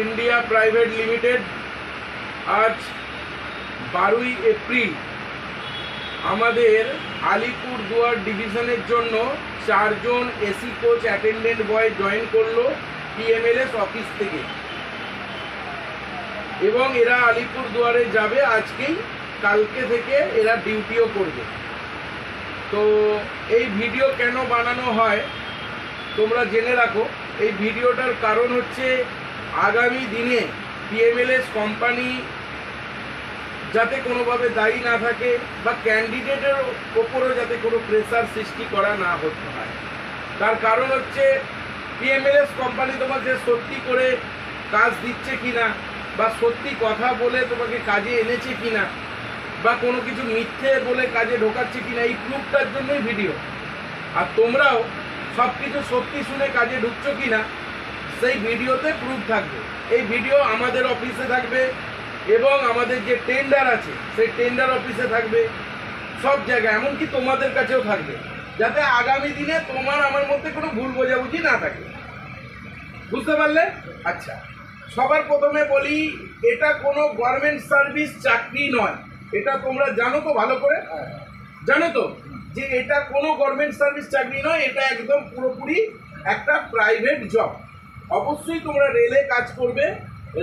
India private limited আজ 12ই April আমাদের আলিপুরদুয়ার ডিভিশনের জন্য 4 জন এসি কোচ অ্যাটেন্ডেন্ট বয় জয়েন করলো পিএমএলএস অফিস থেকে এবং এরা আলিপুরদুয়ারে যাবে আজকেই, কালকে থেকে এরা ডিউটিও করবে। তো এই ভিডিও কেন বানানো হয় তোমরা জেনে রাখো। এই ভিডিওটার কারণ হচ্ছে আগামী দিনে পিএমএলএস কোম্পানি যাতে কোনোভাবে দায়ী না থাকে বা ক্যান্ডিডেটের ওপরও যাতে কোনো প্রেসার সৃষ্টি করা না হতে হয়। তার কারণ হচ্ছে পিএমএলএস কোম্পানি তোমাকে সত্যি করে কাজ দিচ্ছে কিনা বা সত্যি কথা বলে তোমাকে কাজে এনেছে কিনা বা কোনো কিছু মিথ্যে বলে কাজে ঢোকাচ্ছে কিনা, এই প্রুফটার জন্যই ভিডিও। আর তোমরাও সব কিছু সত্যি শুনে কাজে ঢুকছো কিনা সেই ভিডিওতে প্রুফ থাকবে। এই ভিডিও আমাদের অফিসে থাকবে এবং আমাদের যে টেন্ডার আছে সেই টেন্ডার অফিসে থাকবে, সব জায়গায়, এমনকি তোমাদের কাছেও থাকবে, যাতে আগামী দিনে তোমার আমার মধ্যে কোনো ভুল বোঝাবুঝি না থাকে। বুঝতে পারলে? আচ্ছা, সবার প্রথমে বলি, এটা কোনো গভর্নমেন্ট সার্ভিস চাকরি নয়। এটা তোমরা জানো তো ভালো করে? জানো তো যে এটা কোনো গভর্নমেন্ট সার্ভিস চাকরি নয়, এটা একদম পুরোপুরি একটা প্রাইভেট জব। অবশ্যই তোমরা রেলে কাজ করবে,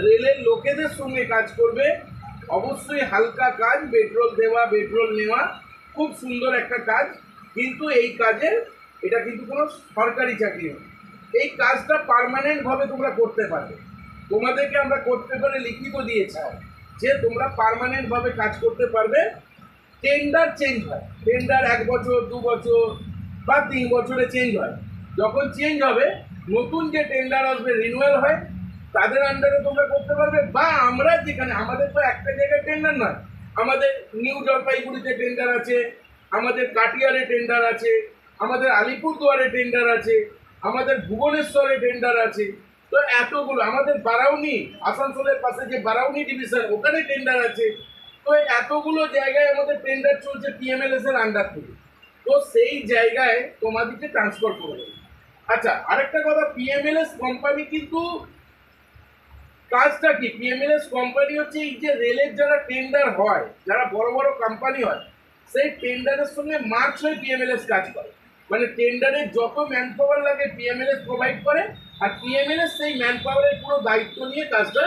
রেলের লোকেদের সঙ্গে কাজ করবে, অবশ্যই হালকা কাজ, পেট্রোল দেওয়া পেট্রোল নেওয়া, খুব সুন্দর একটা কাজ। কিন্তু এই কাজের এটা কিন্তু কোনো সরকারি চাকরি নয়। এই কাজটা পার্মানেন্টভাবে তোমরা করতে পারবে। তোমাদেরকে আমরা করতে পারে লিখিত দিয়েছি যে তোমরা পার্মানেন্টভাবে কাজ করতে পারবে। টেন্ডার চেঞ্জ হয়, টেন্ডার 1 বছর 2 বছর বা 3 বছরে চেঞ্জ হয়। যখন চেঞ্জ হবে নতুন যে টেন্ডার আসবে রিনিউয়াল হয়, তাদের আন্ডারে তোমরা করতে পারবে। বা আমরা যেখানে, আমাদের তো একটা জায়গায় টেন্ডার নয়, আমাদের নিউ জলপাইগুড়িতে টেন্ডার আছে, আমাদের কাটিয়ারে টেন্ডার আছে, আমাদের আলিপুরদুয়ারে টেন্ডার আছে, আমাদের ভুবনেশ্বরে টেন্ডার আছে। তো এতগুলো, আমাদের বারাউনি, আসানসোলের পাশে যে বারাউনি ডিভিশন, ওখানে টেন্ডার আছে। তো এতগুলো জায়গায় আমাদের টেন্ডার চলছে পিএমএলএস এর আন্ডার থেকে। তো সেই জায়গায় তোমাদেরকে ট্রান্সফার করে দেবে। আচ্ছা, আরেকটা কথা, পিএমএলএস কোম্পানি কিন্তু কাজটা কি? পিএমএলএস কোম্পানি হচ্ছে এই যে রেলের যারা টেন্ডার হয়, যারা বড় বড় কোম্পানি হয়, সেই টেন্ডারের সঙ্গে মার্চ হয়ে পিএমএলএস কাজ করে। মানে টেন্ডারের যত ম্যান পাওয়ার লাগে পিএমএলএস প্রোভাইড করে, আর পিএমএলএস সেই ম্যান পাওয়ারের পুরো দায়িত্ব নিয়ে কাজটা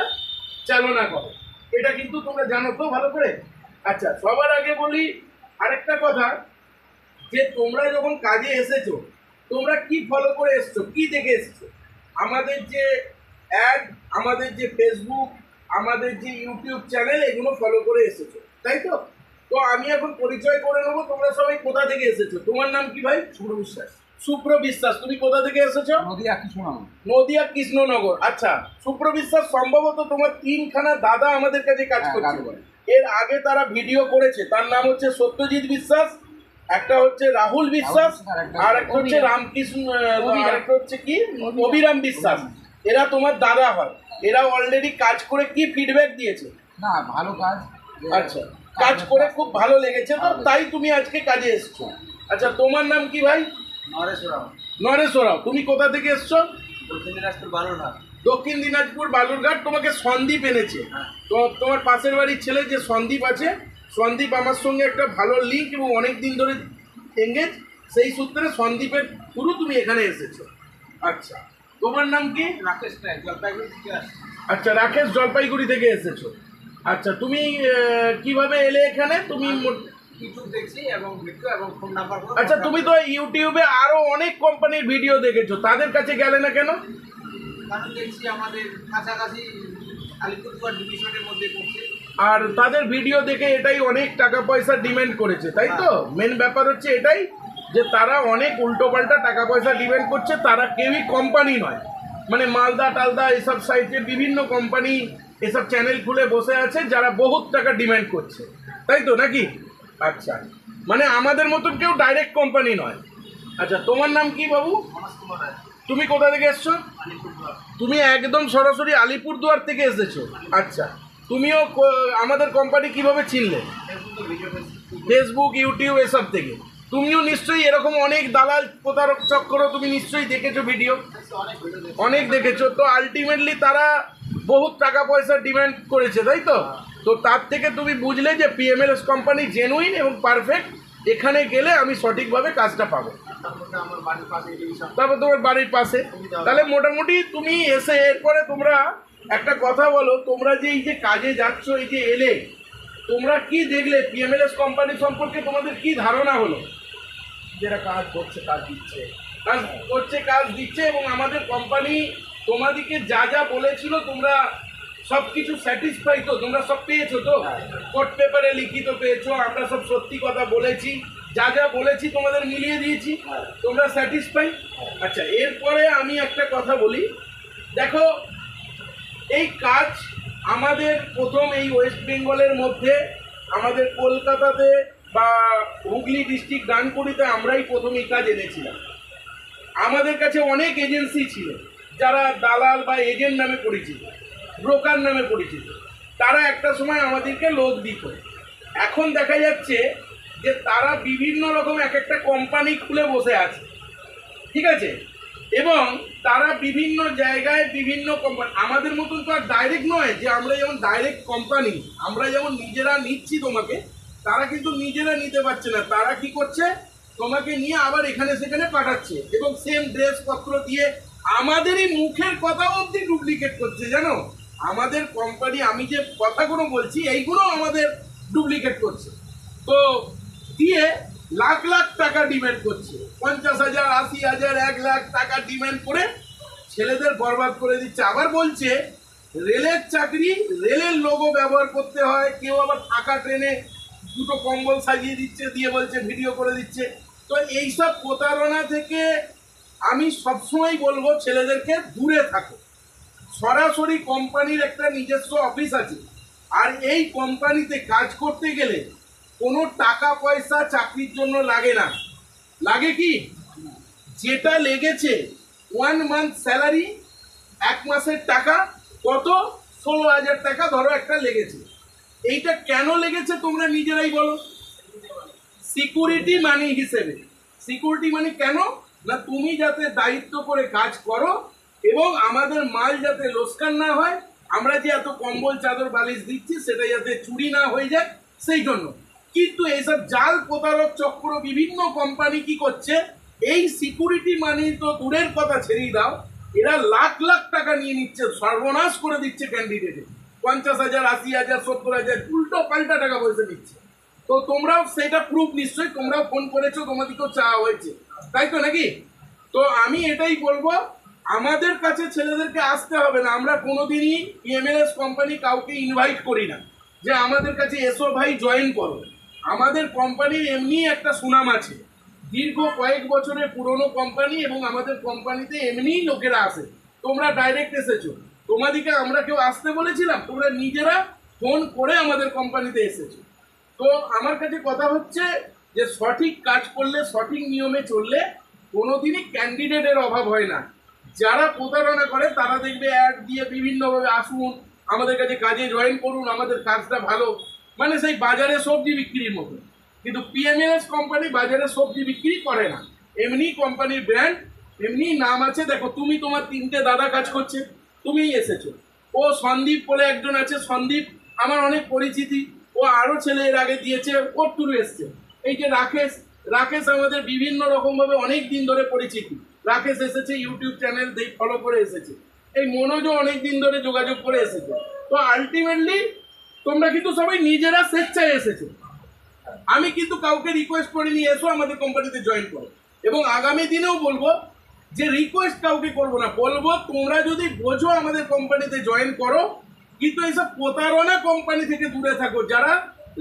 চালনা করে। এটা কিন্তু তোমরা জানো তো ভালো করে? আচ্ছা, সবার আগে বলি আরেকটা কথা, যে তোমরা যখন কাজে এসেছো তোমরা কি ফলো করে এসছো, কি দেখে এসেছো? আমাদের যে অ্যাড, আমাদের যে ফেসবুক, আমাদের যে ইউটিউব চ্যানেল, এগুলো ফলো করে এসেছো, তাই তো? তো আমি এখন পরিচয় করে নেবো তোমরা সবাই কোথা থেকে এসেছো। তোমার নাম কি ভাই? শুভ্র বিশ্বাস। শুভ্র বিশ্বাস। তুমি কোথা থেকে এসেছো? নদিয়া কৃষ্ণনগর। নদিয়া কৃষ্ণনগর। আচ্ছা, শুভ্র বিশ্বাস, সম্ভবত তোমার 3খানা দাদা আমাদের কাছে কাজ করছে। এর আগে তারা ভিডিও করেছে, তার নাম হচ্ছে সত্যজিৎ বিশ্বাস, একটা হচ্ছে রাহুল বিশ্বাস, আর একটা হচ্ছে রামকৃষ্ণ, আরেকটা হচ্ছে কি অভিরাম বিশ্বাস। এরা তোমার দাদা হয়। এরা অলরেডি কাজ করে কি ফিডব্যাক দিয়েছে? না, ভালো কাজ। আচ্ছা, কাজ করে খুব ভালো লেগেছে, তো তাই তুমি আজকে কাজে এসছো। আচ্ছা, তোমার নাম কি ভাই? নরেশ রাও। নরেশ রাও। তুমি কোথা থেকে এসছো? দক্ষিণ দিনাজপুর বালুরঘাট। দক্ষিণ দিনাজপুর বালুরঘাট। তোমাকে সন্দীপ এনেছে। তো তোমার পাশের বাড়ির ছেলে যে সন্দীপ আছে, সন্দীপ আমার সঙ্গে একটা ভালো লিঙ্ক এবং অনেক দিন ধরে এঙ্গেজ, সেই সূত্রে সন্দীপের থ্রু তুমি এখানে এসেছো। আচ্ছা, তোমার নাম কি? রাকেশ রায়, জলপাইগুড়ি থেকে আসছি। আচ্ছা, রাকেশ জলপাইগুড়ি থেকে এসেছো। আচ্ছা, তুমি কিভাবে এলে এখানে? তুমি ইউটিউব দেখছি এবং ভিডিও এবং ফোন নাম্বার। আচ্ছা, তুমি তো ইউটিউবে আরো অনেক কোম্পানির ভিডিও দেখেছো, তাদের কাছে গেলে না কেন? কারণ দেখছি আমাদের কাছাকাছি আলিপুরদুয়ার ডিভিশনের মধ্যে পড়ছে। আর তাদের ভিডিও দেখে এটাই অনেক টাকা পয়সা ডিমান্ড করেছে, তাই তো? মেন ব্যাপার হচ্ছে এটাই যে তারা অনেক উল্টোপাল্টা টাকা পয়সা ডিমান্ড করছে। তারা কেউই কোম্পানি নয়, মানে মালদা টালদা এসব সাইটে বিভিন্ন কোম্পানি এসব চ্যানেল খুলে বসে আছে যারা বহুত টাকা ডিমান্ড করছে, তাই তো নাকি? আচ্ছা, মানে আমাদের মতন কেউ ডাইরেক্ট কোম্পানি নয়। আচ্ছা, তোমার নাম কি বাবু? তুমি কোথা থেকে এসছো? তুমি একদম সরাসরি আলিপুরদুয়ার থেকে এসেছো। আচ্ছা, তুমিও আমাদের কোম্পানি কিভাবে চিনলে? ফেসবুক, ইউটিউব এসব থেকে। তুমিও নিশ্চয়ই এরকম অনেক দালাল প্রতারক চক্র তুমি নিশ্চয়ই দেখেছো, ভিডিও অনেক দেখেছো। তো আলটিমেটলি তারা বহুত টাকা পয়সা ডিমান্ড করেছে, তাই তো? তো তার থেকে তুমি বুঝলে যে পিএমএলএস কোম্পানি জেনুইন এবং পারফেক্ট, এখানে গেলে আমি সঠিকভাবে কাজটা পাবো। তারপরে আমার বাড়ির পাশে ডিভিশন। তারপর তোমার বাড়ির পাশে, তাহলে মোটামুটি তুমি এসে এরপরে তোমরা একটা কথা বলো, তোমরা যে এই যে কাজে যাচ্ছ, এই যে এলে, তোমরা কি দেখলে পিএমএলএস কোম্পানি সম্পর্কে? তোমাদের কি ধারণা হলো? যেটা কাজ করছে, কাজ দিচ্ছে। কাজ করছে, কাজ দিচ্ছে, এবং আমাদের কোম্পানি তোমাদেরকে যা যা বলেছিল তোমরা সব কিছু স্যাটিসফাই তো? তোমরা সব পেয়েছো তো? কোর্ট পেপারে লিখিত পেয়েছো, আমরা সব সত্যি কথা বলেছি, যা যা বলেছি তোমাদের মিলিয়ে দিয়েছি, তোমরা স্যাটিসফাই? আচ্ছা, এরপরে আমি একটা কথা বলি, দেখো এই কাজ আমাদের প্রথম এই ওয়েস্ট বেঙ্গলের মধ্যে, আমাদের কলকাতাতে বা হুগলি ডিস্ট্রিক্ট ডানকুনিতে আমরাই প্রথম এই কাজ এনেছিলাম। আমাদের কাছে অনেক এজেন্সি ছিল যারা দালাল বা এজেন্ট নামে পরিচিত, ব্রোকার নামে পরিচিত, তারা একটা সময় আমাদেরকে লোক দিত। এখন দেখা যাচ্ছে যে তারা বিভিন্ন রকম এক একটা কোম্পানি খুলে বসে আছে, ঠিক আছে? এবং তারা বিভিন্ন জায়গায় বিভিন্ন কোম্পানি, আমাদের মতন তো আর ডাইরেক্ট নয় যে আমরা যেমন ডাইরেক্ট কোম্পানি, আমরা যেমন নিজেরা নিচ্ছি তোমাকে, তারা কিন্তু নিজেরা নিতে পারছে না। তারা কি করছে, তোমাকে নিয়ে আবার এখানে সেখানে পাঠাচ্ছে, এবং সেম ড্রেসপত্র দিয়ে আমাদেরই মুখের কথা অবধি ডুপ্লিকেট করছে, জানো? আমাদের কোম্পানি, আমি যে কথাগুলো বলছি এইগুলো আমাদের ডুপ্লিকেট করছে, তো দিয়ে লাখ লাখ টাকা ডিমান্ড করছে, 50,000, 80,000, 1 লাখ টাকা ডিমান্ড করে ছেলেদের বরবাদ করে দিচ্ছে। আবার বলছে রেলের চাকরি, রেলের লোগো ব্যবহার করতে হয়, কেউ আবার ফাঁকা ট্রেনে দুটো কম্বল সাজিয়ে দিচ্ছে, দিয়ে বলছে ভিডিও করে দিচ্ছে। তো এইসব প্রতারণা থেকে আমি সবসময় বলবো ছেলেদেরকে দূরে থাকো। সরাসরি কোম্পানির একটা নিজস্ব অফিস আছে, আর এই কোম্পানিতে কাজ করতে গেলে কোনো টাকা পয়সা চাকরির জন্য লাগে না। লাগে কি? যেটা লেগেছে 1 মান্থ স্যালারি, 1 মাসের টাকা, কত? 16,000 টাকা ধরো একটা লেগেছে। এইটা কেন লেগেছে তোমরা নিজেরাই বলো। সিকিউরিটি মানি হিসেবে। সিকিউরিটি মানি কেন? না তুমি যাতে দায়িত্ব করে কাজ করো এবং আমাদের মাল যাতে লোকসান না হয়, আমরা যে এত কম্বল চাদর বালিশ দিচ্ছি সেটা যাতে চুরি না হয়ে যায়, সেই জন্য। কিন্তু এইসব জাল প্রতারক চক্র বিভিন্ন কোম্পানি কি করছে, এই সিকিউরিটি মানি তো দূরের কথা ছেড়েই দাও, এরা লাখ লাখ টাকা নিয়ে নিচ্ছে, সর্বনাশ করে দিচ্ছে ক্যান্ডিডেটে। 50,000, 80,000, 70,000 উল্টো পাল্টা টাকা পয়সা নিচ্ছে। তো তোমরাও সেটা প্রুফ, নিশ্চয়ই তোমরাও ফোন করেছো, তোমাদেরকেও চাওয়া হয়েছে, তাই তো নাকি? তো আমি এটাই বলবো, আমাদের কাছে ছেলেদেরকে আসতে হবে না। আমরা কোনোদিনই পিএমএলএস কোম্পানি কাউকে ইনভাইট করি না যে আমাদের কাছে এসো ভাই জয়েন করো। আমাদের কোম্পানির এমনি একটা সুনাম আছে, দীর্ঘ কয়েক বছরের পুরনো কোম্পানি, এবং আমাদের কোম্পানিতে এমনিই লোকেরা আসে। তোমরা ডাইরেক্ট এসেছো, তোমাদেরকে আমরা কেউ আসতে বলেছিলাম? তোমরা নিজেরা ফোন করে আমাদের কোম্পানিতে এসেছো। তো আমার কাছে কথা হচ্ছে যে সঠিক কাজ করলে, সঠিক নিয়মে চললে কোনোদিনই ক্যান্ডিডেটের অভাব হয় না। যারা প্রতারণা করে তারা দেখবে অ্যাড দিয়ে বিভিন্নভাবে আসুন আমাদের কাছে কাজে জয়েন করুন, আমাদের কাজটা ভালো, মানে সেই বাজারে সবজি বিক্রির মতো। কিন্তু পিএমএলএস কোম্পানি বাজারে সবজি বিক্রি করে না, এমনি কোম্পানির ব্র্যান্ড, এমনি নাম আছে। দেখো তুমি, তোমার 3টে দাদা কাজ করছে, তুমিই এসেছো। ও সন্দীপ বলে একজন আছে, সন্দীপ আমার অনেক পরিচিতি, ও আরও ছেলে এর আগে দিয়েছে, ওর থ্রু এসছে। এই যে রাকেশ, রাকেশ আমাদের বিভিন্ন রকমভাবে অনেক দিন ধরে পরিচিতি। রাকেশ এসেছে, ইউটিউব চ্যানেল দিয়ে ফলো করে এসেছে। এই মনোজও অনেক দিন ধরে যোগাযোগ করে এসেছে। তো আলটিমেটলি তোমরা কিন্তু সবাই নিজেরা স্বেচ্ছায় এসেছো। আমি কিন্তু কাউকে রিকোয়েস্ট করে নিয়ে এসো আমাদের কোম্পানিতে জয়েন করো, এবং আগামী দিনেও বলবো যে রিকোয়েস্ট কাউকে করবো না, বলবো তোমরা যদি বোঝো আমাদের কোম্পানিতে জয়েন করো, কিন্তু এইসব প্রতারণা কোম্পানি থেকে দূরে থাকো। যারা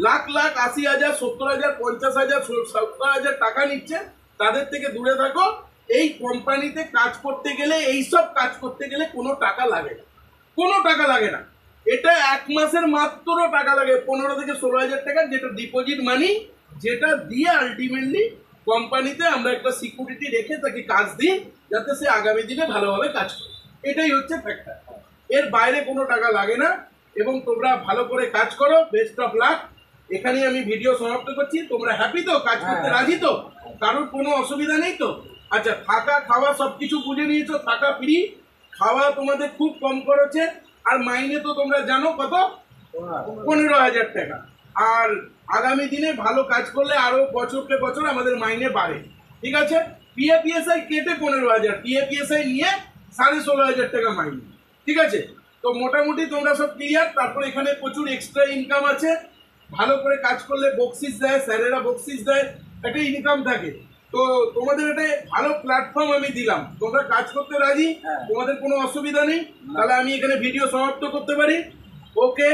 লাখ লাখ, 80,000, 70,000, 50,000, 70,000 টাকা নিচ্ছে, তাদের থেকে দূরে থাকো। এই কোম্পানিতে কাজ করতে গেলে, এইসব কাজ করতে গেলে কোনো টাকা লাগে না, কোনো টাকা লাগে না। এটা 1 মাসের মাত্র টাকা লাগে 15 থেকে 16,000 টাকা, যেটা ডিপোজিট মানি, যেটা দিয়ে আলটিমেটলি কোম্পানিতে আমরা একটা সিকিউরিটি রেখে তাকে কাজ দিই, যাতে সে আগামী দিনে ভালোভাবে কাজ করে। এটাই হচ্ছে ফ্যাক্টর, এর বাইরে কোনো টাকা লাগে না। এবং তোমরা ভালো করে কাজ করো, বেস্ট অফ লাক। এখানেই আমি ভিডিও সমাপ্ত করছি। তোমরা হ্যাপি তো? কাজ করতে রাজি তো? কারোর কোনো অসুবিধা নেই তো? আচ্ছা, থাকা খাওয়া সব কিছু বুঝে নিয়েছো? থাকা ফ্রি, খাওয়া তোমাদের খুব কম খরচে, আর মাইনে তো তোমরা জানো কত, 15,000 টাকা। আর আগামী দিনে ভালো কাজ করলে আরো বছরকে বছর আমাদের মাইনে বাড়ে, ঠিক আছে? পিএফিএসআই কেটে 15,000, পিএফিএসআই নিয়ে 16,500 টাকা মাইনে, ঠিক আছে? তো মোটামুটি তোমরা সব ক্লিয়ার। তারপর এখানে প্রচুর এক্সট্রা ইনকাম আছে, ভালো করে কাজ করলে বকশিস দেয়, স্যারেরা বকশিস দেয়, একটা ইনকাম থাকে। তো তোমাদের একটা ভালো প্ল্যাটফর্ম আমি দিলাম, তোমরা কাজ করতে রাজি, তোমাদের কোনো অসুবিধা নেই, তাহলে আমি এখানে ভিডিও সমাপ্ত করতে পারি। ওকে।